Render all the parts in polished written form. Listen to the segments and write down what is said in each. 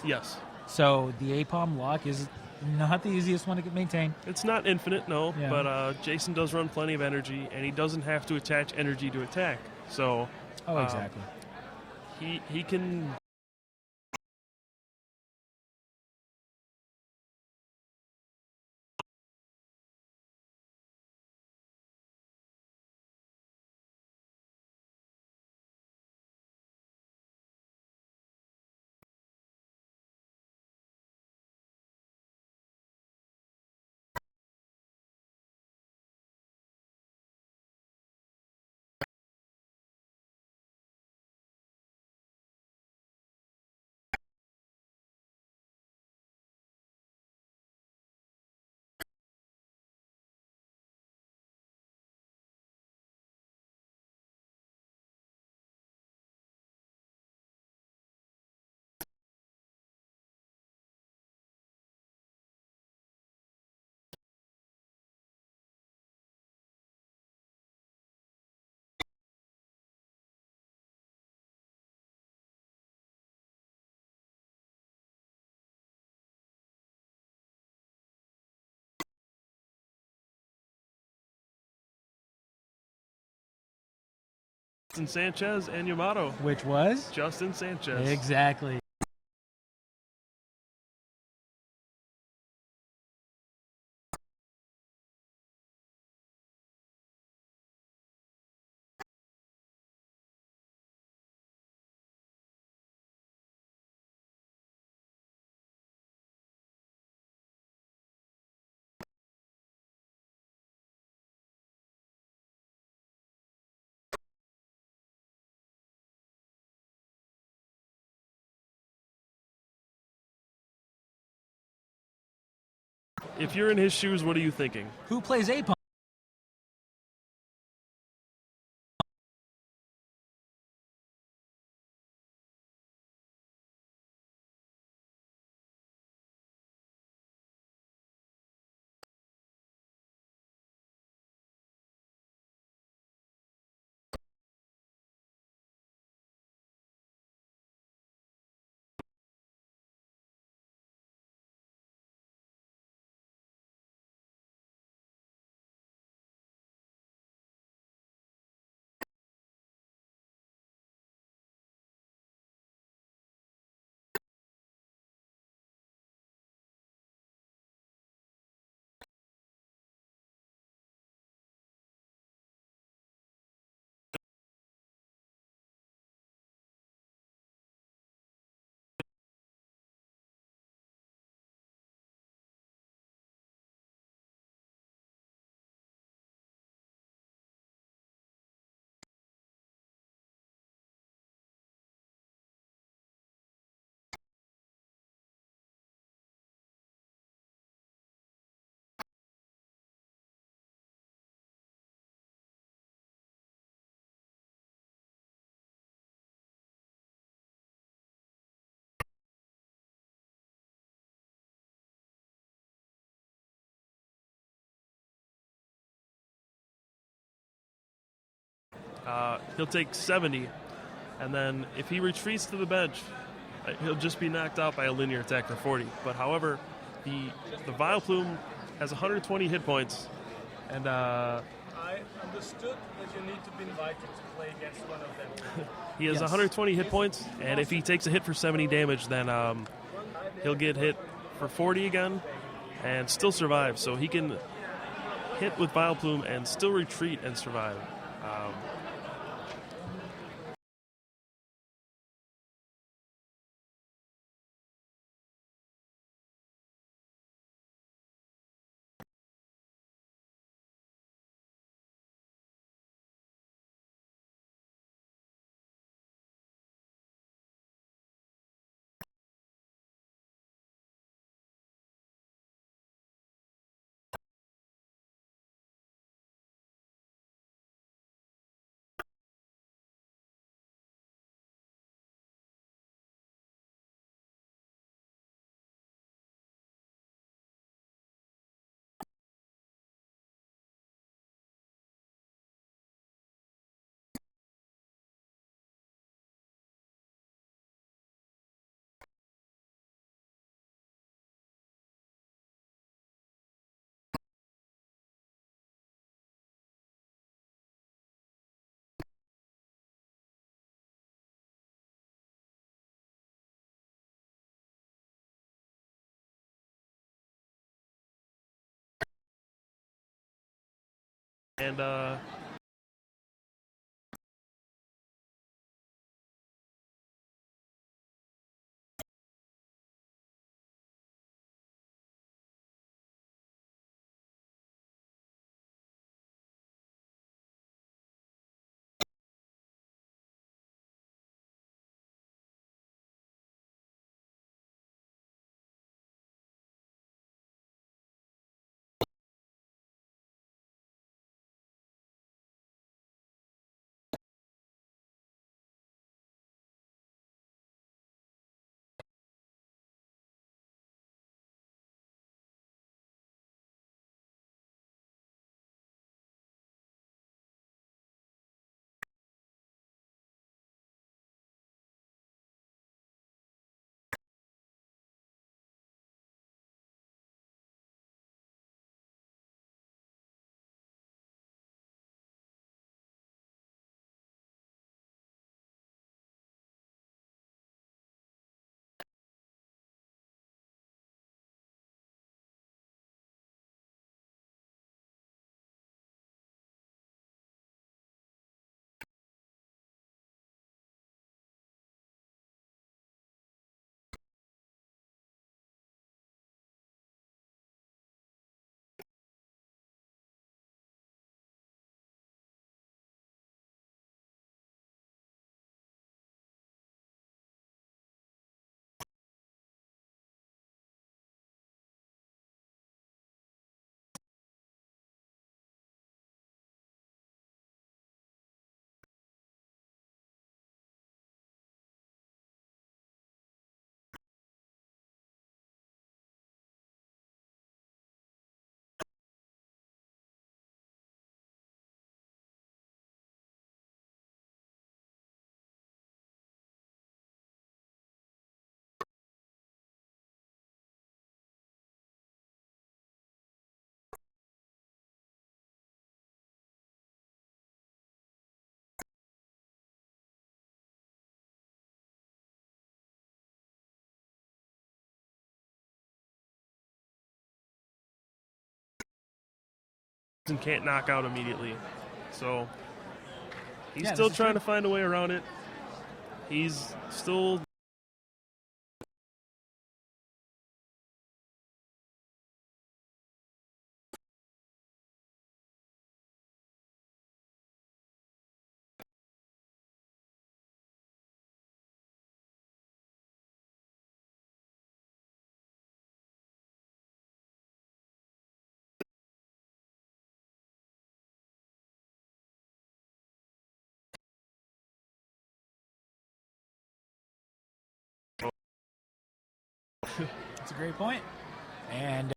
Yes. So the APOM lock is not the easiest one to maintain. It's not infinite, no, Yeah. but Jason does run plenty of energy, and he doesn't have to attach energy to attack. So, Exactly. He can. Justin Sanchez and Yamato. Which was? Justin Sanchez. Exactly. If you're in his shoes, what are you thinking? Who plays APOM? He'll take 70, and then if he retreats to the bench, he'll just be knocked out by a linear attack for 40. But however, the Vile Plume has 120 hit points, and I understood that you need to be invited to play against one of them. he has 120 hit points, and if he takes a hit for 70 damage, then he'll get hit for 40 again and still survive. So he can hit with Vile Plume and still retreat and survive. And can't knock out immediately, so he's Yeah, still this is trying true. to find a way around it. He's still That's a great point. And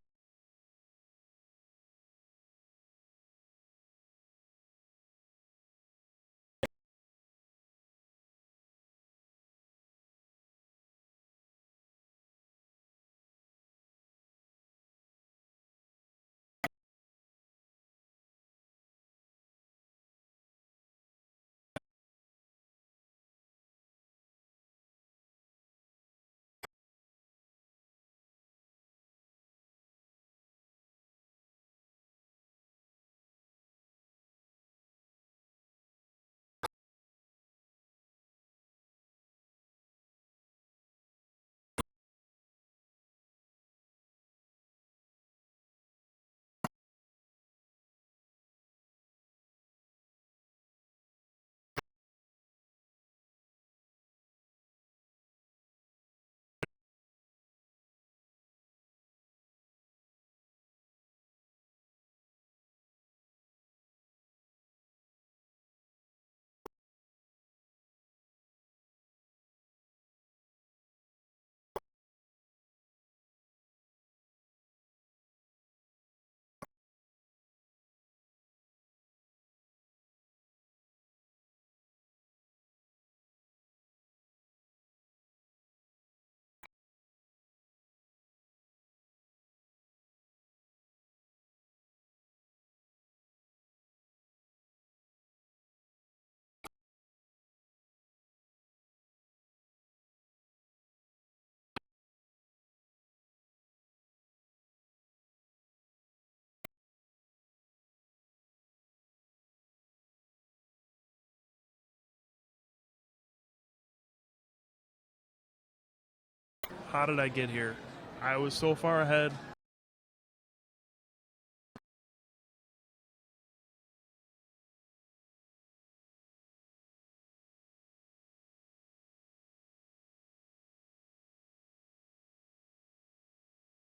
How did I get here? I was so far ahead.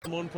One